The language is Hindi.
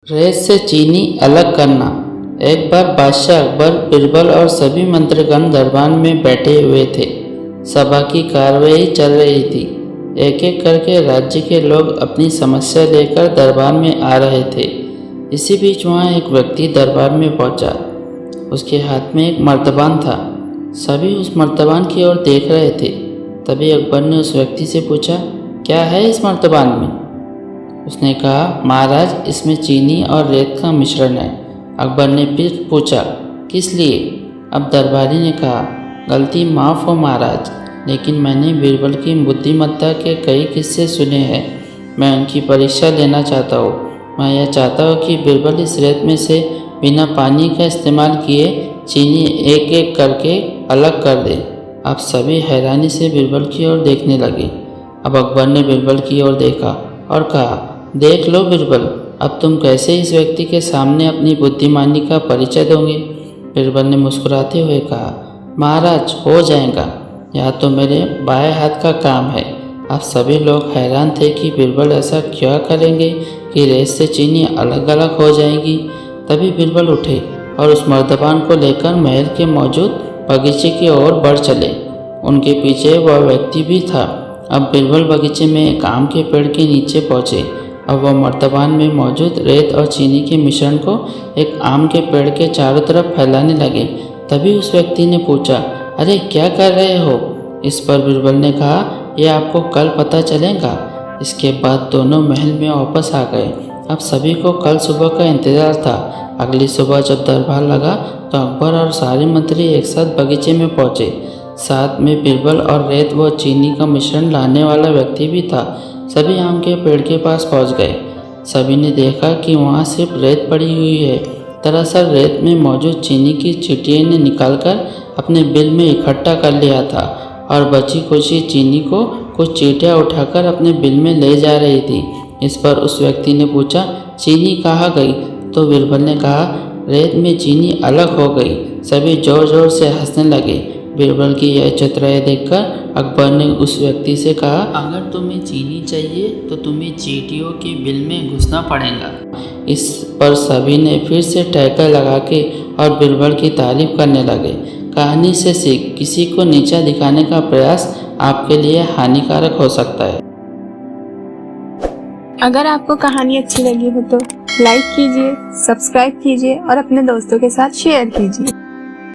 रेत से चीनी अलग करना। एक बार बादशाह अकबर, बीरबल और सभी मंत्रीगण दरबार में बैठे हुए थे। सभा की कार्रवाई चल रही थी। एक एक करके राज्य के लोग अपनी समस्या लेकर दरबार में आ रहे थे। इसी बीच वहाँ एक व्यक्ति दरबार में पहुँचा। उसके हाथ में एक मर्तबान था। सभी उस मर्तबान की ओर देख रहे थे। तभी अकबर ने उस व्यक्ति से पूछा, क्या है इस मर्तबान में? उसने कहा, महाराज, इसमें चीनी और रेत का मिश्रण है। अकबर ने फिर पूछा, किस लिए? अब दरबारी ने कहा, गलती माफ़ हो महाराज, लेकिन मैंने बीरबल की बुद्धिमत्ता के कई किस्से सुने हैं। मैं उनकी परीक्षा लेना चाहता हूँ। मैं यह चाहता हूँ कि बीरबल इस रेत में से बिना पानी का इस्तेमाल किए चीनी एक एक करके अलग कर दे। अब सभी हैरानी से बीरबल की ओर देखने लगे। अब अकबर ने बीरबल की ओर देखा और कहा, देख लो बीरबल, अब तुम कैसे इस व्यक्ति के सामने अपनी बुद्धिमानी का परिचय दोगे? बीरबल ने मुस्कुराते हुए कहा, महाराज, हो जाएगा, यह तो मेरे बाएं हाथ का काम है। अब सभी लोग हैरान थे कि बीरबल ऐसा क्या करेंगे कि रेत से चीनी अलग अलग हो जाएगी। तभी बीरबल उठे और उस मर्तबान को लेकर महल के मौजूद बगीचे की ओर बढ़ चले। उनके पीछे वह व्यक्ति भी था। अब बीरबल बगीचे में एक आम के पेड़ के नीचे पहुँचे। अब वह मर्तबान में मौजूद रेत और चीनी के मिश्रण को एक आम के पेड़ के चारों तरफ फैलाने लगे। तभी उस व्यक्ति ने पूछा, अरे क्या कर रहे हो? इस पर बीरबल ने कहा, यह आपको कल पता चलेगा। इसके बाद दोनों महल में वापस आ गए। अब सभी को कल सुबह का इंतज़ार था। अगली सुबह जब दरबार लगा तो अकबर और सारे मंत्री एक साथ बगीचे में पहुँचे। साथ में बीरबल और रेत व चीनी का मिश्रण लाने वाला व्यक्ति भी था। सभी आम के पेड़ के पास पहुंच गए। सभी ने देखा कि वहां सिर्फ रेत पड़ी हुई है। दरअसल रेत में मौजूद चीनी की चींटियों ने निकालकर अपने बिल में इकट्ठा कर लिया था और बची खुची चीनी को कुछ चींटियां उठाकर अपने बिल में ले जा रही थी। इस पर उस व्यक्ति ने पूछा, चीनी कहाँ गई? तो बीरबल ने कहा, रेत में चीनी अलग हो गई। सभी जोर जोर से हंसने लगे। बीरबल की यह चतुराई देखकर अकबर ने उस व्यक्ति से कहा, अगर तुम्हें चीनी चाहिए तो तुम्हें चींटियों के बिल में घुसना पड़ेगा। इस पर सभी ने फिर से ठहाके लगा के और बीरबल की तारीफ करने लगे। कहानी से सीख, किसी को नीचा दिखाने का प्रयास आपके लिए हानिकारक हो सकता है। अगर आपको कहानी अच्छी लगी हो तो लाइक कीजिए, सब्सक्राइब कीजिए और अपने दोस्तों के साथ शेयर कीजिए।